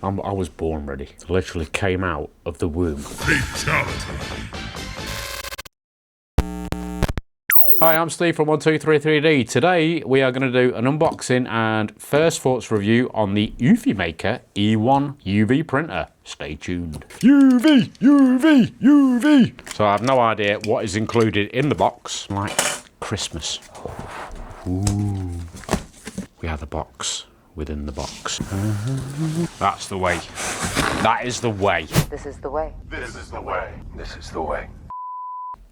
I was born ready. Literally came out of the womb. Fatality. Hi, I'm Steve from 1233D. Today we are going to do an unboxing and first thoughts review on the eufyMake E1 UV printer. Stay tuned. UV! So I have no idea what is included in the box. Like Christmas. Ooh. We have the box within the box. That's the way. That is the way. This is the way. This is the way. This is the way.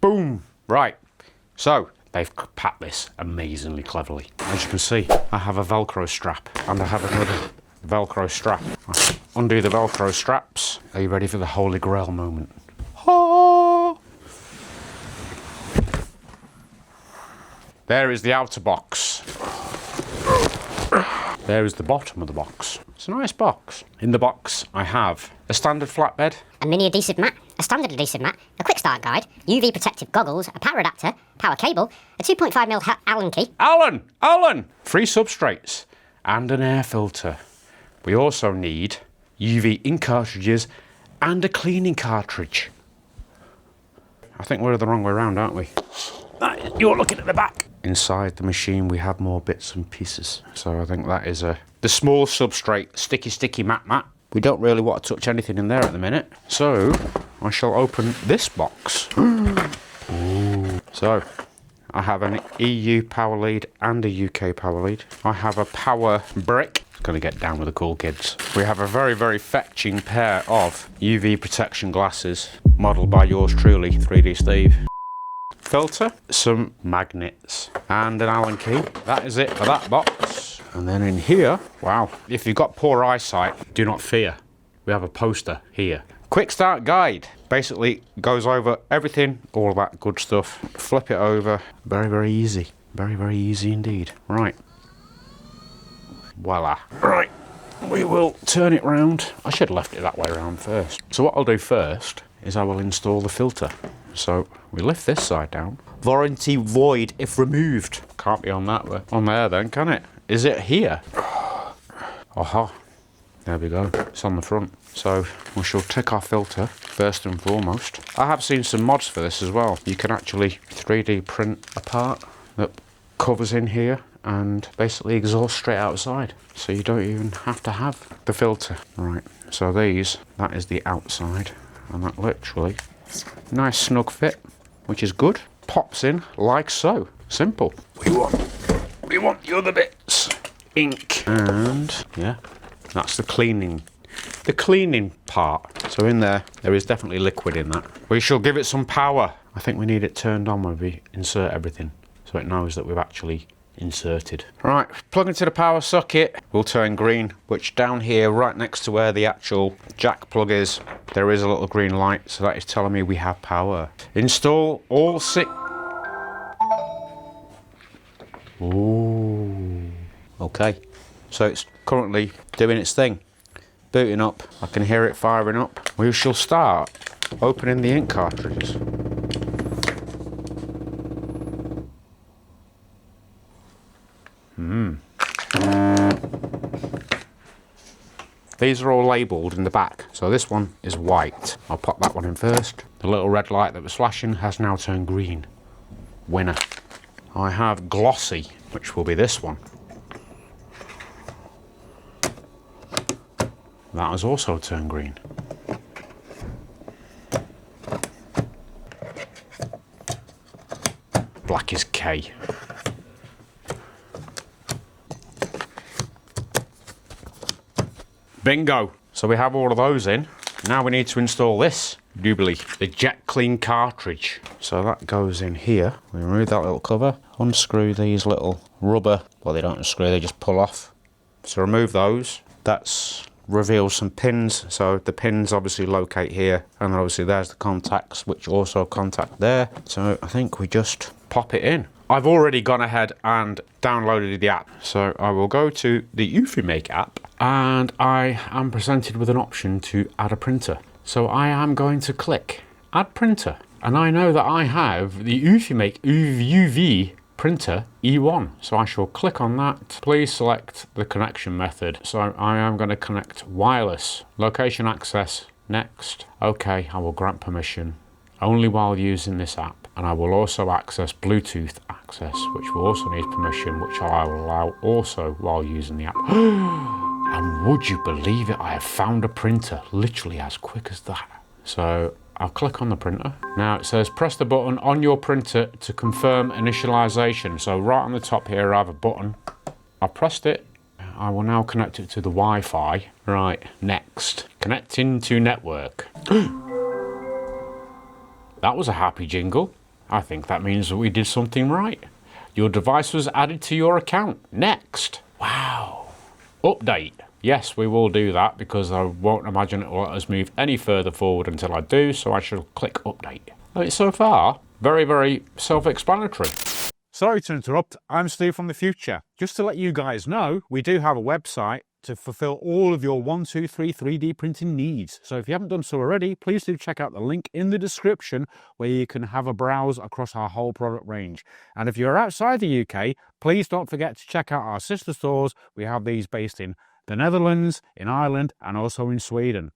Boom. Right. So they've packed this amazingly cleverly. As you can see, I have a Velcro strap and I have another Velcro strap. I undo the Velcro straps. Are you ready for the Holy Grail moment? Oh! There is the outer box. There is the bottom of the box. It's a nice box. In the box, I have a standard flatbed, a mini adhesive mat, a standard adhesive mat, a quick start guide, UV protective goggles, a power adapter, power cable, a 2.5mm Allen key. Allen! 3 substrates and an air filter. We also need UV ink cartridges and a cleaning cartridge. I think we're the wrong way around, aren't we? You're looking at the back. Inside the machine we have more bits and pieces. So I think that is the small substrate sticky mat. We don't really want to touch anything in there at the minute. So I shall open this box. Ooh. So I have an EU power lead and a UK power lead. I have a power brick. Gonna get down with the cool kids. We have a very fetching pair of UV protection glasses modelled by yours truly, 3D Steve. Filter, some magnets and an Allen key. That is it for that box. And then in here, wow, if you've got poor eyesight, do not fear. We have a poster here. Quick start guide. Basically goes over everything, all that good stuff. Flip it over. Very easy. Very easy indeed. Right. Voila. Right. We will turn it round. I should have left it that way around first. So what I'll do first is I will install the filter. So we lift this side down. Warranty void if removed. Can't be on that way. On there then, can it? Is it here? Aha. There we go. It's on the front. So we shall take our filter first and foremost. I have seen some mods for this as well. You can actually 3D print a part that covers in here and basically exhausts straight outside. So you don't even have to have the filter. Right, so these, that is the outside. And that literally, nice snug fit, which is good. Pops in like so. Simple. We want the other bits. Ink. And yeah, that's the cleaning part. So in there is definitely liquid in that. We shall give it some power. I think we need it turned on when we insert everything, so it knows that we've actually inserted. Right, plug into the power socket, will turn green, which down here, right next to where the actual jack plug is, there is a little green light, so that is telling me we have power. Install all 6... Ooh. Okay, so it's currently doing its thing. Booting up, I can hear it firing up. We shall start opening the ink cartridges. These are all labelled in the back, so this one is white. I'll pop that one in first. The little red light that was flashing has now turned green. Winner. I have glossy, which will be this one. That has also turned green. Black is K. Bingo! So we have all of those in. Now we need to install this doobly, the jet clean cartridge. So that goes in here. We remove that little cover, unscrew these little rubber, well they don't unscrew, they just pull off. So remove those. That's reveals some pins, so the pins obviously locate here, and then obviously there's the contacts which also contact there. So I think we just pop it in. I've already gone ahead and downloaded the app, so I will go to the eufyMake app and I am presented with an option to add a printer. So I am going to click add printer, and I know that I have the eufyMake UV printer E1. So I shall click on that. Please select the connection method. So I am going to connect wireless. Location access, next. Okay, I will grant permission only while using this app. And I will also access Bluetooth access, which will also need permission, which I will allow also while using the app. And would you believe it, I have found a printer literally as quick as that. So I'll click on the printer. Now it says press the button on your printer to confirm initialization. So right on the top here I have a button. I pressed it. I will now connect it to the Wi-Fi. Right, next. Connecting to network. That was a happy jingle. I think that means that we did something right. Your device was added to your account. Next. Wow. Update. Yes, we will do that because I won't imagine it will let us move any further forward until I do, so I shall click update. So far, very, very self-explanatory. Sorry to interrupt, I'm Steve from the future. Just to let you guys know, we do have a website to fulfill all of your 123 3D printing needs. So if you haven't done so already, please do check out the link in the description where you can have a browse across our whole product range. And if you're outside the UK, please don't forget to check out our sister stores. We have these based in the Netherlands, in Ireland, and also in Sweden.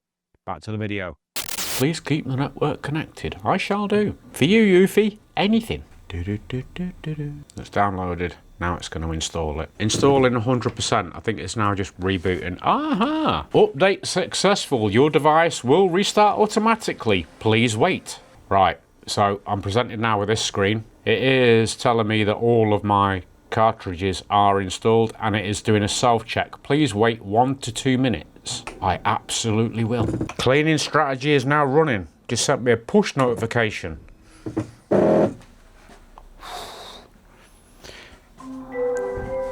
Back to the video. Please keep the network connected. I shall do. For you, Eufy, anything. It's downloaded. Now it's going to install it. Installing 100%. I think it's now just rebooting. Aha! Update successful. Your device will restart automatically. Please wait. Right, so I'm presented now with this screen. It is telling me that all of my cartridges are installed and it is doing a self-check. Please wait 1 to 2 minutes. I absolutely will. Cleaning strategy is now running. Just sent me a push notification.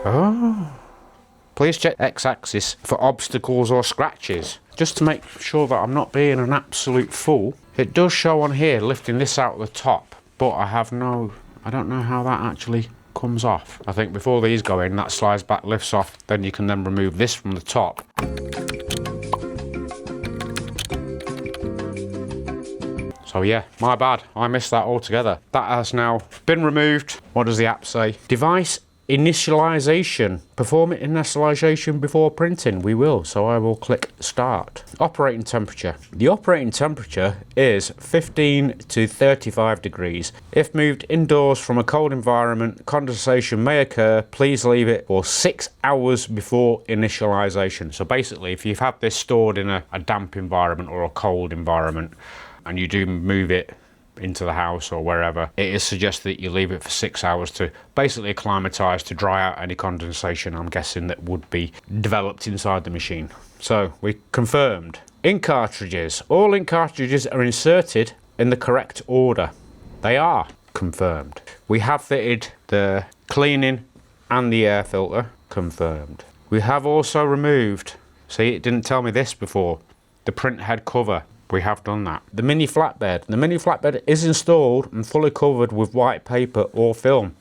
Oh. Please check X-axis for obstacles or scratches, just to make sure that I'm not being an absolute fool. It does show on here lifting this out the top, but I don't know how that actually comes off. I think before these go in, that slides back, lifts off, then you can then remove this from the top. So yeah, my bad, I missed that altogether. That has now been removed. What does the app say? Device initialization. Perform initialization before printing. We will, so I will click start. Operating temperature. The operating temperature is 15 to 35 degrees. If moved indoors from a cold environment, condensation may occur. Please leave it for 6 hours before initialization. So basically, if you've had this stored in a damp environment or a cold environment, and you do move it into the house or wherever, it is suggested that you leave it for 6 hours to basically acclimatise, to dry out any condensation, I'm guessing, that would be developed inside the machine. So we confirmed. Ink cartridges. All ink cartridges are inserted in the correct order. They are confirmed. We have fitted the cleaning and the air filter. Confirmed. We have also removed, see, it didn't tell me this before, the print head cover. We have done that. The mini flatbed. The mini flatbed is installed and fully covered with white paper or film.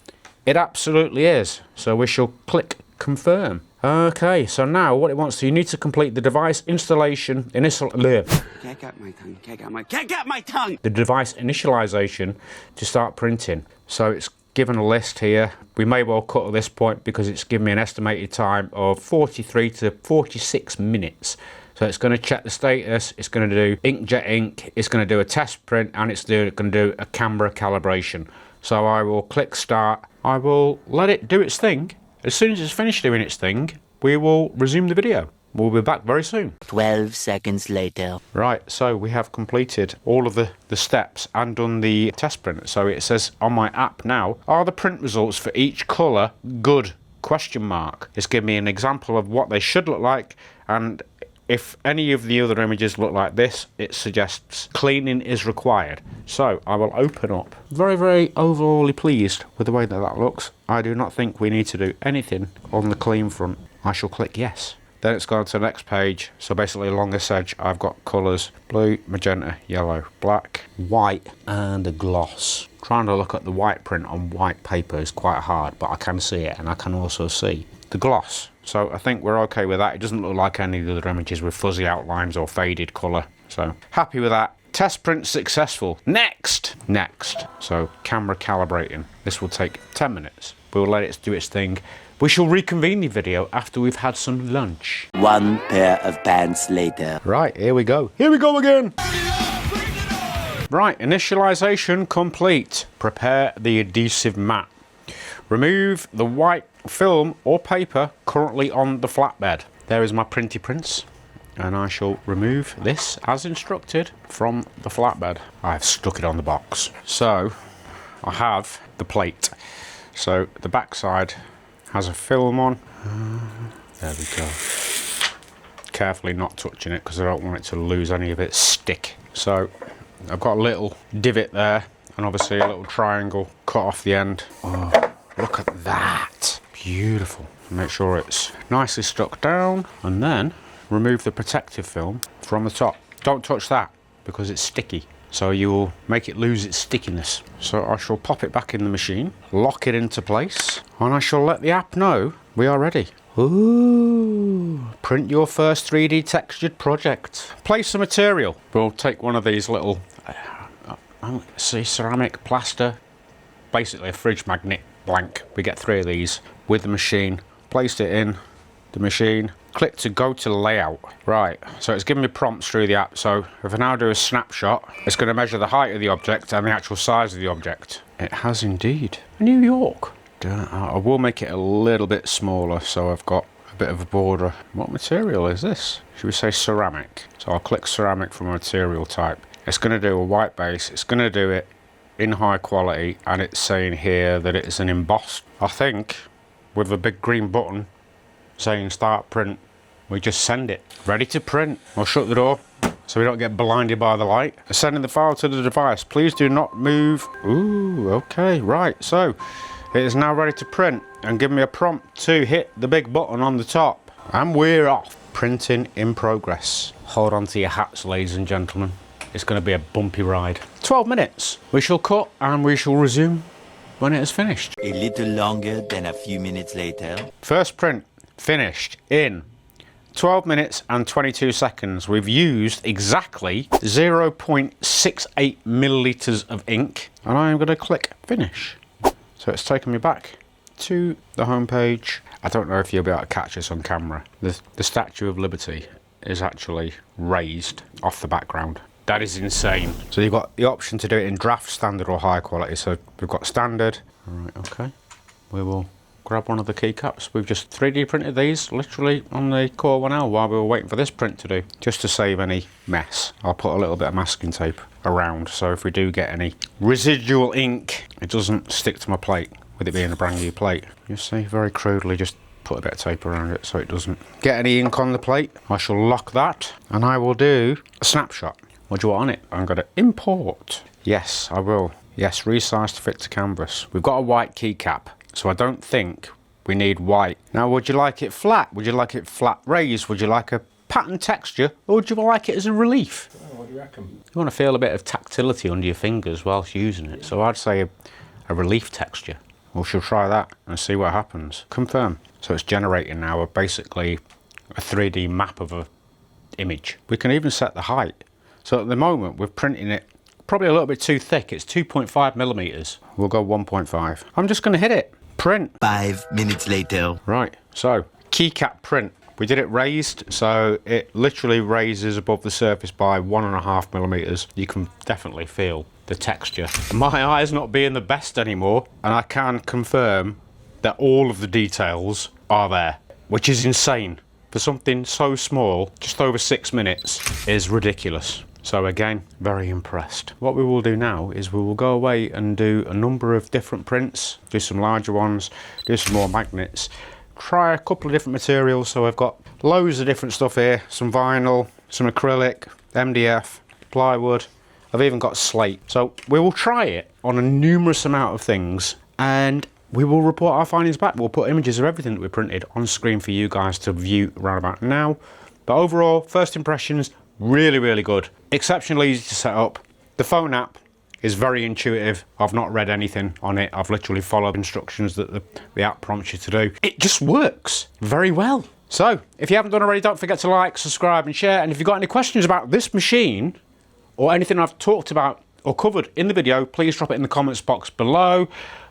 It absolutely is. So we shall click confirm. Okay, so now what it wants to, you need to complete the device installation, Can't get my tongue. the device initialization to start printing. So it's given a list here. We may well cut at this point because it's given me an estimated time of 43 to 46 minutes. So it's going to check the status, it's going to do inkjet ink, it's going to do a test print, and it's going to do a camera calibration. So I will click start. I will let it do its thing. As soon as it's finished doing its thing, we will resume the video. We'll be back very soon. 12 seconds later. Right, so we have completed all of the steps and done the test print. So it says on my app now, are the print results for each colour good? Question mark. It's giving me an example of what they should look like, and if any of the other images look like this, it suggests cleaning is required. So I will open up. Very, very overall pleased with the way that looks. I do not think we need to do anything on the clean front. I shall click yes. Then it's gone to the next page. So basically along this edge, I've got colours: blue, magenta, yellow, black, white, and a gloss. Trying to look at the white print on white paper is quite hard, but I can see it, and I can also see the gloss. So I think we're okay with that. It doesn't look like any of the other images with fuzzy outlines or faded colour. So happy with that. Test print successful. Next. So camera calibrating. This will take 10 minutes. We'll let it do its thing. We shall reconvene the video after we've had some lunch. One pair of pants later. Right, here we go. Here we go again. Right, initialization complete. Prepare the adhesive mat. Remove the white film or paper currently on the flatbed. There is my printy prints, and I shall remove this as instructed from the flatbed. I've stuck it on the box. So I have the plate. So the back side has a film on. There we go. Carefully not touching it because I don't want it to lose any of its stick. So I've got a little divot there and obviously a little triangle cut off the end. Oh, look at that. Beautiful. Make sure it's nicely stuck down and then remove the protective film from the top. Don't touch that because it's sticky. So you will make it lose its stickiness. So I shall pop it back in the machine, lock it into place, and I shall let the app know we are ready. Ooh, print your first 3D textured project. Place the material. We'll take one of these little, see, ceramic, plaster, basically a fridge magnet blank. We get 3 of these with the machine. Placed it in the machine. Click to go to layout. Right, so it's giving me prompts through the app. So if I now do a snapshot, it's going to measure the height of the object and the actual size of the object. It has indeed. New York. I will make it a little bit smaller so I've got a bit of a border. What material is this? Should we say ceramic? So I'll click ceramic from a material type. It's going to do a white base. It's going to do it in high quality, and it's saying here that it's an embossed. I think with a big green button saying start print, we just send it. Ready to print. I'll shut the door so we don't get blinded by the light. Sending the file to the device. Please do not move. Ooh, okay, right. So it is now ready to print and give me a prompt to hit the big button on the top. And we're off. Printing in progress. Hold on to your hats, ladies and gentlemen. It's going to be a bumpy ride. 12 minutes. We shall cut and we shall resume when it is finished. A little longer than a few minutes later. First print finished in 12 minutes and 22 seconds. We've used exactly 0.68 milliliters of ink, and I am going to click finish. So it's taken me back to the home page. I don't know if you'll be able to catch this on camera. The Statue of Liberty is actually raised off the background. That is insane. So you've got the option to do it in draft, standard or high quality. So we've got standard. All right, okay. We will grab one of the keycaps. We've just 3D printed these literally on the Core 1L while we were waiting for this print to do, just to save any mess. I'll put a little bit of masking tape around so if we do get any residual ink, it doesn't stick to my plate with it being a brand new plate. You see, very crudely just put a bit of tape around it so it doesn't get any ink on the plate. I shall lock that and I will do a snapshot. What do you want on it? I'm going to import. Yes, I will. Yes, resize to fit to canvas. We've got a white keycap, so I don't think we need white. Now, would you like it flat? Would you like it flat raised? Would you like a pattern texture? Or would you like it as a relief? Oh, what do you reckon? You want to feel a bit of tactility under your fingers whilst using it. So I'd say a relief texture. We shall try that and see what happens. Confirm. So it's generating now basically a 3D map of a image. We can even set the height. So at the moment we're printing it probably a little bit too thick. It's 2.5 millimeters. We'll go 1.5. I'm just going to hit it. Print. 5 minutes later. Right, so keycap print. We did it raised, so it literally raises above the surface by 1.5 millimeters. You can definitely feel the texture. My eye's not being the best anymore, and I can confirm that all of the details are there, which is insane. For something so small, just over 6 minutes, is ridiculous. So again, very impressed. What we will do now is we will go away and do a number of different prints, do some larger ones, do some more magnets, try a couple of different materials. So I've got loads of different stuff here, some vinyl, some acrylic, MDF, plywood. I've even got slate. So we will try it on a numerous amount of things and we will report our findings back. We'll put images of everything that we printed on screen for you guys to view right about now. But overall, first impressions, really, really good. Exceptionally easy to set up. The phone app is very intuitive. I've not read anything on it. I've literally followed instructions that the app prompts you to do. It just works very well. So if you haven't done already, don't forget to like, subscribe and share. And if you've got any questions about this machine or anything I've talked about or covered in the video, please drop it in the comments box below.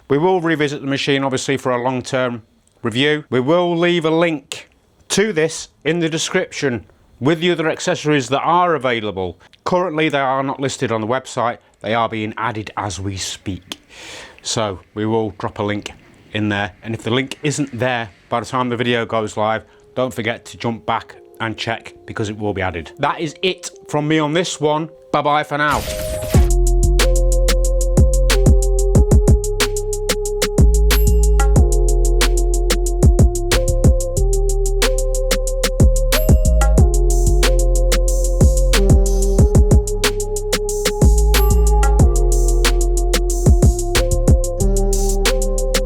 We will revisit the machine obviously for a long-term review. We will leave a link to this in the description with the other accessories that are available. Currently they are not listed on the website, they are being added as we speak. So we will drop a link in there, and if the link isn't there by the time the video goes live, don't forget to jump back and check because it will be added. That is it from me on this one. Bye bye for now.